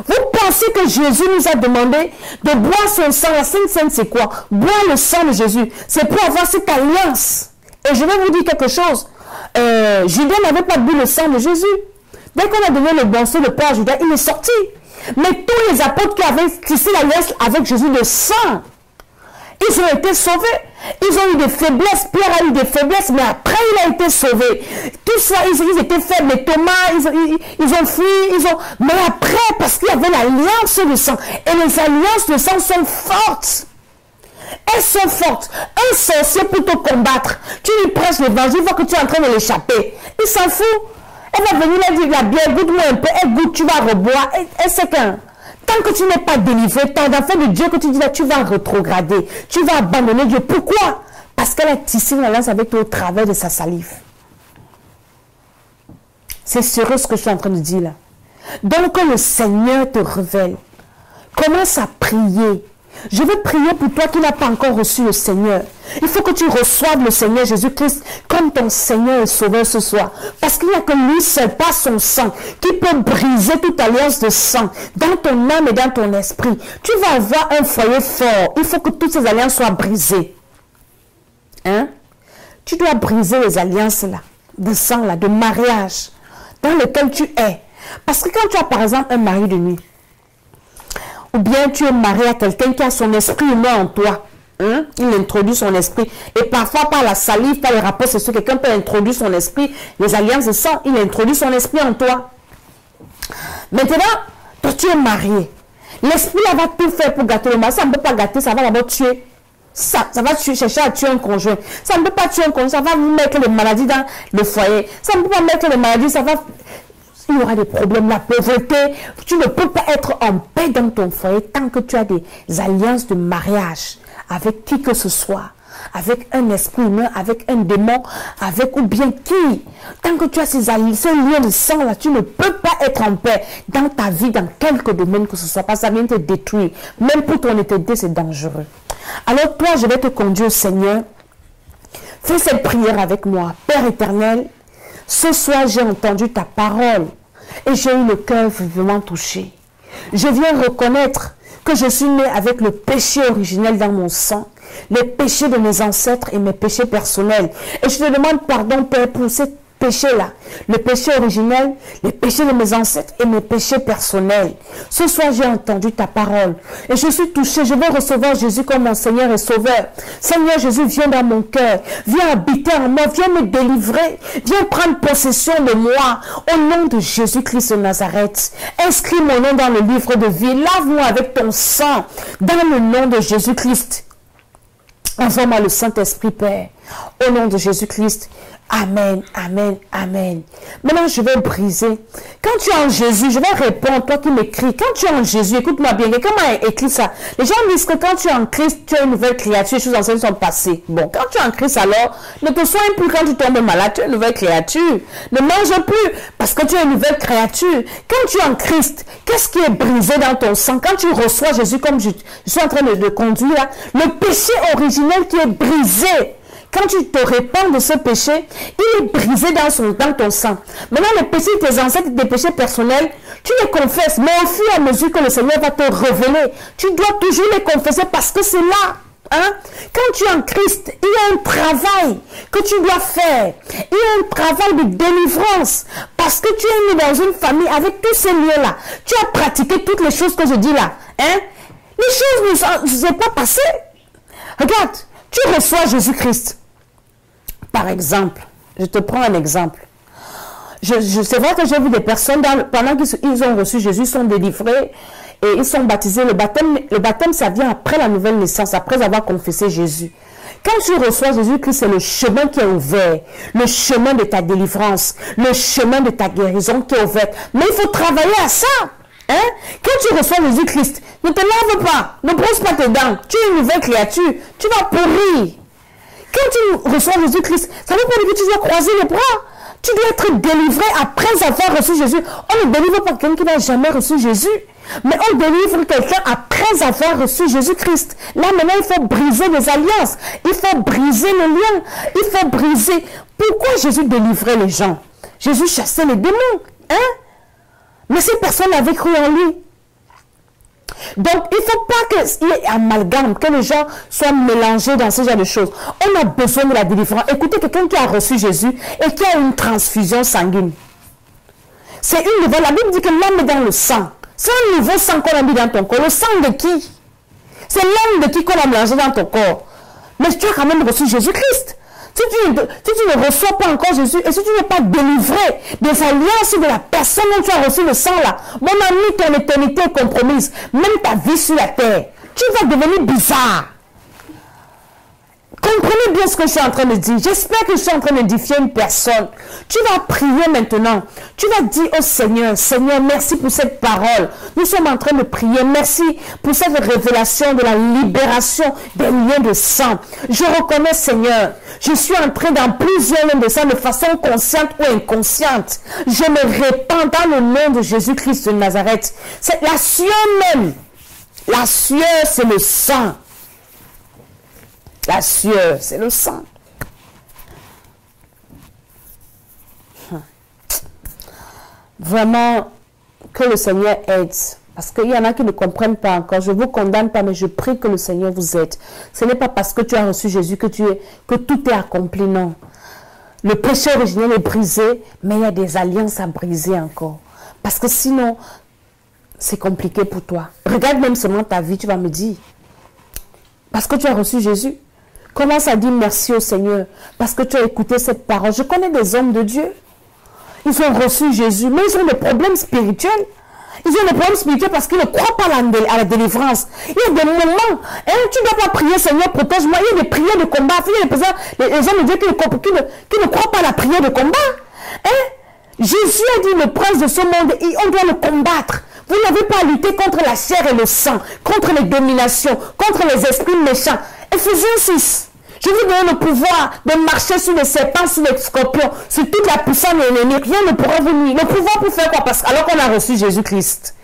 Vous pensez que Jésus nous a demandé de boire son sang? La Sainte Seine, c'est quoi? Boire le sang de Jésus. C'est pour avoir cette alliance. Et je vais vous dire quelque chose. Judas n'avait pas bu le sang de Jésus. Dès qu'on a donné le banceau de Père à Judas, il est sorti. Mais tous les apôtres qui avaient tissé l'alliance avec Jésus, le sang, ils ont été sauvés. Ils ont eu des faiblesses. Pierre a eu des faiblesses, mais après il a été sauvé. Tout ça, ils étaient faibles. Mais Thomas, ils ont fui. Mais après, parce qu'il y avait l'alliance de sang. Et les alliances de sang sont fortes. Elles sont fortes. Un sorcier peut te combattre. Tu lui prêches l'évangile, il voit que tu es en train de l'échapper. Il s'en fout. Elle va venir lui dire la bière, goûte-moi un peu. Elle goûte, tu vas reboire. Elle sait qu'un. Tant que tu n'es pas délivré, tant d'enfants de Dieu que tu dis là, tu vas rétrograder. Tu vas abandonner Dieu. Pourquoi? Parce qu'elle a tissé une alliance avec toi au travers de sa salive. C'est sérieux ce que je suis en train de dire là. Donc que le Seigneur te révèle. Commence à prier. Je veux prier pour toi qui n'as pas encore reçu le Seigneur. Il faut que tu reçoives le Seigneur Jésus-Christ comme ton Seigneur et Sauveur ce soir. Parce qu'il n'y a que lui seul, pas son sang, qui peut briser toute alliance de sang dans ton âme et dans ton esprit. Tu vas avoir un foyer fort. Il faut que toutes ces alliances soient brisées. Hein? Tu dois briser les alliances là, de sang là, de mariage, dans lequel tu es. Parce que quand tu as par exemple un mari de nuit, ou bien tu es marié à quelqu'un qui a son esprit humain en toi. Hein? Il introduit son esprit. Et parfois, par la salive, par les rapports sexuels, quelqu'un peut introduire son esprit. Les alliances de sang, il introduit son esprit en toi. Maintenant, toi, tu es marié. L'esprit là va tout faire pour gâter le mari. Ça ne peut pas gâter, ça va d'abord tuer. Ça va chercher à tuer un conjoint. Ça ne peut pas tuer un conjoint. Ça va mettre les maladies dans le foyer. Ça ne peut pas mettre les maladies. Ça va... Il y aura des problèmes, la pauvreté. Tu ne peux pas être en paix dans ton foyer tant que tu as des alliances de mariage avec qui que ce soit. Avec un esprit humain, avec un démon, avec ou bien qui. Tant que tu as ces liens de sang là, tu ne peux pas être en paix dans ta vie, dans quelque domaine que ce soit. Parce que ça vient te détruire. Même pour ton éternité, c'est dangereux. Alors toi, je vais te conduire au Seigneur. Fais cette prière avec moi. Père éternel, ce soir, j'ai entendu ta parole et j'ai eu le cœur vivement touché. Je viens reconnaître que je suis né avec le péché originel dans mon sang, les péchés de mes ancêtres et mes péchés personnels. Et je te demande pardon, Père, pour ces péchés-là, le péché originel, les péchés de mes ancêtres et mes péchés personnels. Ce soir, j'ai entendu ta parole et je suis touché. Je veux recevoir Jésus comme mon Seigneur et Sauveur. Seigneur Jésus, viens dans mon cœur, viens habiter en moi, viens me délivrer, viens prendre possession de moi. Au nom de Jésus-Christ de Nazareth, inscris mon nom dans le livre de vie. Lave-moi avec ton sang dans le nom de Jésus-Christ. Envoie-moi le Saint-Esprit, Père. Au nom de Jésus-Christ. Amen, amen, amen. Maintenant, je vais briser. Quand tu es en Jésus, je vais répondre, toi qui m'écris. Quand tu es en Jésus, écoute-moi bien. Quelqu'un m'a écrit ça. Les gens disent que quand tu es en Christ, tu es une nouvelle créature. Les choses anciennes sont passées. Bon, quand tu es en Christ, alors, ne te soigne plus quand tu tombes malade. Tu es une nouvelle créature. Ne mange plus parce que tu es une nouvelle créature. Quand tu es en Christ, qu'est-ce qui est brisé dans ton sang? Quand tu reçois Jésus comme je suis en train de conduire, là, le péché originel qui est brisé. Quand tu te répands de ce péché, il est brisé dans ton sang. Maintenant, les péchés de tes ancêtres, des péchés personnels, tu les confesses. Mais au fur et à mesure que le Seigneur va te révéler, tu dois toujours les confesser parce que c'est là. Hein? Quand tu es en Christ, il y a un travail que tu dois faire. Il y a un travail de délivrance. Parce que tu es né dans une famille avec tous ces liens-là. Tu as pratiqué toutes les choses que je dis là. Hein? Les choses ne sont pas passées. Regarde, tu reçois Jésus-Christ. Par exemple, je te prends un exemple. C'est vrai que j'ai vu des personnes, pendant qu'ils ont reçu Jésus, ils sont délivrés et ils sont baptisés. Le baptême, ça vient après la nouvelle naissance, après avoir confessé Jésus. Quand tu reçois Jésus-Christ, c'est le chemin qui est ouvert, le chemin de ta délivrance, le chemin de ta guérison qui est ouvert. Mais il faut travailler à ça. Hein? Quand tu reçois Jésus-Christ, ne te lave pas, ne brosse pas tes dents. Tu es une nouvelle créature, tu vas pourrir. Quand tu reçois Jésus-Christ, ça veut pas dire que tu dois croiser les bras. Tu dois être délivré après avoir reçu Jésus. On ne délivre pas quelqu'un qui n'a jamais reçu Jésus. Mais on délivre quelqu'un après avoir reçu Jésus-Christ. Là, maintenant, il faut briser les alliances. Il faut briser le lien. Il faut briser. Pourquoi Jésus délivrait les gens? Jésus chassait les démons. Hein? Mais ces personnes avaient cru en lui. Donc, il ne faut pas qu'il y ait amalgame, que les gens soient mélangés dans ce genre de choses. On a besoin de la délivrance. Écoutez, quelqu'un qui a reçu Jésus et qui a une transfusion sanguine. C'est une nouvelle. La Bible dit que l'âme est dans le sang. C'est un nouveau sang qu'on a mis dans ton corps. Le sang de qui? C'est l'âme de qui qu'on a mélangé dans ton corps. Mais tu as quand même reçu Jésus-Christ. Si tu ne reçois pas encore Jésus et si tu n'es pas délivré des alliances de la personne dont tu as reçu le sang là, mon ami, ton éternité est compromise. Même ta vie sur la terre, tu vas devenir bizarre. Comprenez bien ce que je suis en train de dire. J'espère que je suis en train d'édifier une personne. Tu vas prier maintenant. Tu vas dire au Seigneur, Seigneur, merci pour cette parole. Nous sommes en train de prier. Merci pour cette révélation de la libération des liens de sang. Je reconnais, Seigneur, je suis entré dans plusieurs liens de sang de façon consciente ou inconsciente. Je me répands dans le nom de Jésus-Christ de Nazareth. C'est la sueur même. La sueur, c'est le sang. La sueur, c'est le sang. Vraiment, que le Seigneur aide. Parce qu'il y en a qui ne comprennent pas encore. Je ne vous condamne pas, mais je prie que le Seigneur vous aide. Ce n'est pas parce que tu as reçu Jésus que tout est accompli, non. Le péché originel est brisé, mais il y a des alliances à briser encore. Parce que sinon, c'est compliqué pour toi. Regarde même seulement ta vie, tu vas me dire. Parce que tu as reçu Jésus. Commence à dire merci au Seigneur parce que tu as écouté cette parole. Je connais des hommes de Dieu. Ils ont reçu Jésus, mais ils ont des problèmes spirituels. Ils ont des problèmes spirituels parce qu'ils ne croient pas à la délivrance. Il y a des moments, hein, tu ne dois pas prier, Seigneur, protège-moi. Il y a des prières de combat. Il y a des hommes de Dieu qui ne croient pas à la prière de combat. Hein? Jésus a dit, le prince de ce monde, on doit le combattre. Vous n'avez pas à lutter contre la chair et le sang, contre les dominations, contre les esprits méchants. Éphésiens 6. Je vous donne le pouvoir de marcher sur les serpents, sur les scorpions, sur toute la puissance de l'ennemi. Rien ne pourra vous nuire. Le pouvoir pour faire quoi? Parce alors qu'on a reçu Jésus-Christ.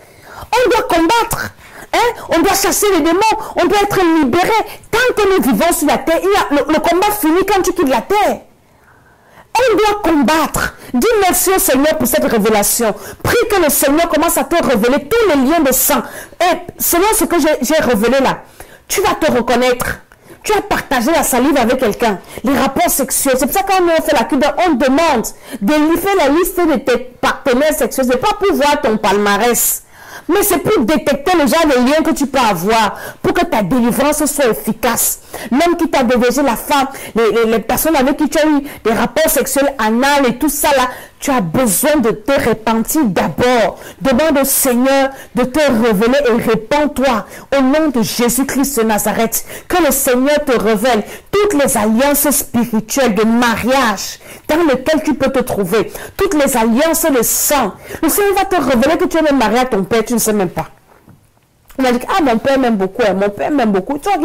On doit combattre. Hein? On doit chasser les démons. On doit être libéré. Tant que nous vivons sur la terre, le combat finit quand tu quittes la terre. On doit combattre. Dis merci au Seigneur pour cette révélation. Prie que le Seigneur commence à te révéler tous les liens de sang. Et selon ce que j'ai révélé là, tu vas te reconnaître. Tu as partagé la salive avec quelqu'un, les rapports sexuels. C'est pour ça que quand on fait la culte, on demande de livrer la liste de tes partenaires sexuels. Ce n'est pas pour voir ton palmarès, Mais c'est pour détecter le genre de lien que tu peux avoir, pour que ta délivrance soit efficace. L'homme qui t'a dévié, la femme, les personnes avec qui tu as eu des rapports sexuels anal et tout ça là, tu as besoin de te repentir d'abord. Demande au Seigneur de te révéler et répands-toi au nom de Jésus-Christ de Nazareth. Que le Seigneur te révèle toutes les alliances spirituelles de mariage dans lesquelles tu peux te trouver. Toutes les alliances de sang. Le Seigneur va te révéler que tu es même marié à ton père, tu ne sais même pas. Il a dit, ah, mon père m'aime beaucoup, mon père m'aime beaucoup. Tu vois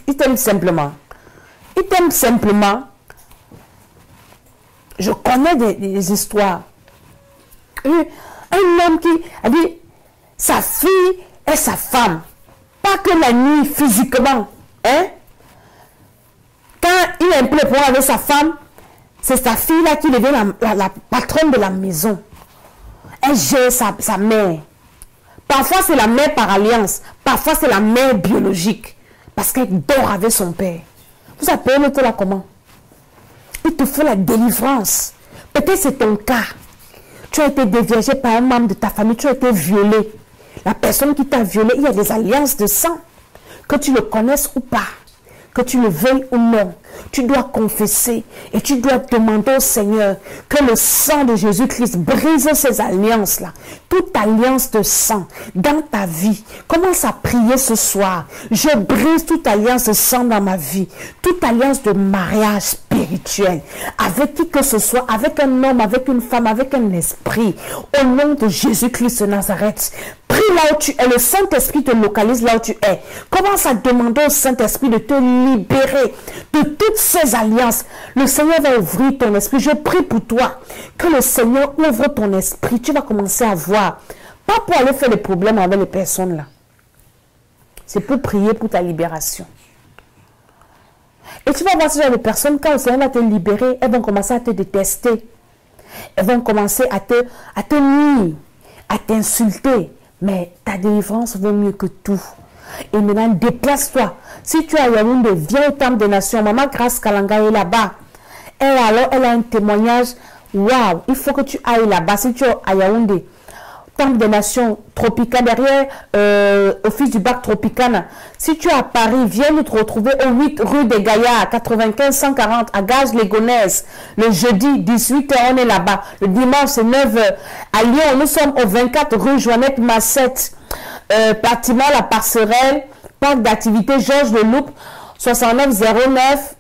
qu'il t'aime simplement. Il t'aime simplement. Je connais des histoires. Un homme qui a dit, sa fille est sa femme. Pas que la nuit, physiquement. Hein? Quand il a un peu le problème avec sa femme, c'est sa fille là qui devient la patronne de la maison. Elle gère sa mère. Parfois, c'est la mère par alliance. Parfois, c'est la mère biologique. Parce qu'elle dort avec son père. Vous appelez là comment? Il te faut la délivrance. Peut-être c'est ton cas. Tu as été déviégé par un membre de ta famille. Tu as été violé. La personne qui t'a violé, il y a des alliances de sang. Que tu le connaisses ou pas. Que tu le veuilles ou non. Tu dois confesser et tu dois demander au Seigneur que le sang de Jésus-Christ brise ces alliances-là. Toute alliance de sang dans ta vie. Commence à prier ce soir. Je brise toute alliance de sang dans ma vie. Toute alliance de mariage spirituel. Avec qui que ce soit. Avec un homme, avec une femme, avec un esprit. Au nom de Jésus-Christ de Nazareth. Prie là où tu es. Le Saint-Esprit te localise là où tu es. Commence à demander au Saint-Esprit de te libérer de toutes ces alliances. Le Seigneur va ouvrir ton esprit. Je prie pour toi que le Seigneur ouvre ton esprit. Tu vas commencer à voir. Pas pour aller faire des problèmes avec les personnes là. C'est pour prier pour ta libération. Et tu vas voir ce genre de personnes, quand le Seigneur va te libérer, elles vont commencer à te détester. Elles vont commencer à te nuire, à t'insulter. Mais ta délivrance vaut mieux que tout. Et maintenant, déplace-toi. Si tu es à Yaoundé, viens au Temple des Nations. Maman Grâce Kalanga est là-bas. Elle a un témoignage. Waouh, il faut que tu ailles là-bas. Si tu es à Yaoundé, Temple des Nations, Tropicana, derrière Office du Bac Tropicana. Si tu es à Paris, viens nous te retrouver au 8 rue des Gaillards, 95 140 à Gage-les-Gonaises. Le jeudi, 18h, on est là-bas. Le dimanche, c'est 9h. À Lyon, nous sommes au 24 rue Joannette Massette. Bâtiment La Passerelle, parc d'activité Georges de Loup, 6909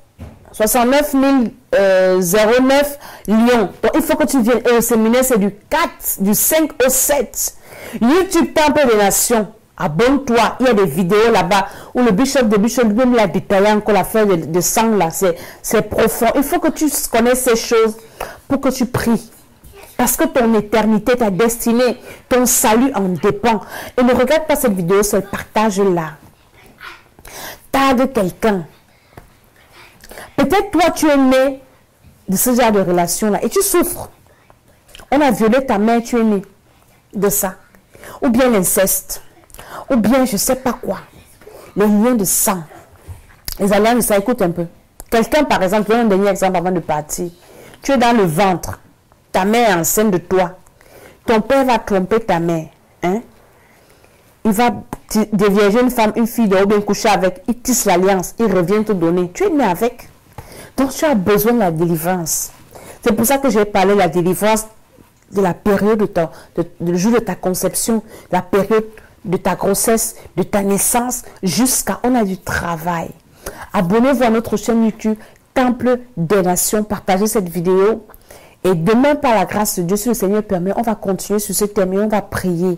09 Lyon. Donc il faut que tu viennes. Et le séminaire c'est du 5 au 7. YouTube Temple des Nations. Abonne-toi. Il y a des vidéos là-bas où le bishop même l'a détaillé encore l'affaire de sang là. C'est profond. Il faut que tu connaisses ces choses pour que tu pries. Parce que ton éternité, ta destinée, ton salut en dépend. Et ne regarde pas cette vidéo seule, partage-la. Tag quelqu'un. Peut-être toi, tu es né de ce genre de relation-là et tu souffres. On a violé ta mère, tu es né de ça. Ou bien l'inceste. Ou bien je ne sais pas quoi. Les liens de sang. Les alliances de sang, écoute un peu. Quelqu'un, par exemple, je donne un dernier exemple avant de partir. Tu es dans le ventre. Ta mère est enceinte de toi. Ton père va tromper ta mère. Hein? Il va dévierger une femme, une fille, ou bien coucher avec. Il tisse l'alliance. Il revient te donner. Tu es né avec. Donc tu as besoin de la délivrance. C'est pour ça que j'ai parlé de la délivrance de la période du jour de ta conception, la période de ta grossesse, de ta naissance, jusqu'à on a du travail. Abonnez-vous à notre chaîne YouTube Temple des Nations. Partagez cette vidéo. Et demain, par la grâce de Dieu, si le Seigneur permet, on va continuer sur ce thème et on va prier.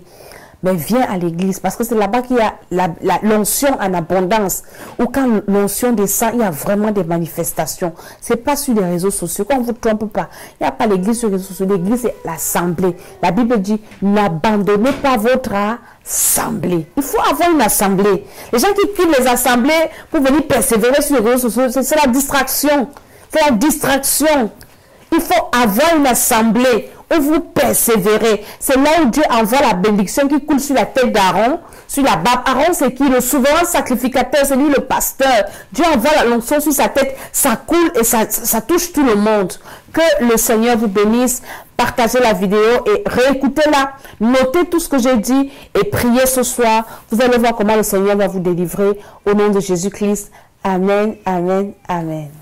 Mais viens à l'église, parce que c'est là-bas qu'il y a l'onction en abondance. Ou quand l'onction descend, il y a vraiment des manifestations. Ce n'est pas sur les réseaux sociaux. Quand on ne vous trompe pas, il n'y a pas l'église sur les réseaux sociaux. L'église, c'est l'assemblée. La Bible dit, n'abandonnez pas votre assemblée. Il faut avoir une assemblée. Les gens qui quittent les assemblées pour venir persévérer sur les réseaux sociaux, c'est la distraction. C'est la distraction. Il faut avoir une assemblée et vous persévérez. C'est là où Dieu envoie la bénédiction qui coule sur la tête d'Aaron, sur la barbe. Aaron, c'est qui? Le souverain sacrificateur, c'est lui le pasteur. Dieu envoie la l'onction sur sa tête, ça coule et ça touche tout le monde. Que le Seigneur vous bénisse. Partagez la vidéo et réécoutez-la. Notez tout ce que j'ai dit et priez ce soir. Vous allez voir comment le Seigneur va vous délivrer. Au nom de Jésus-Christ. Amen, amen, amen.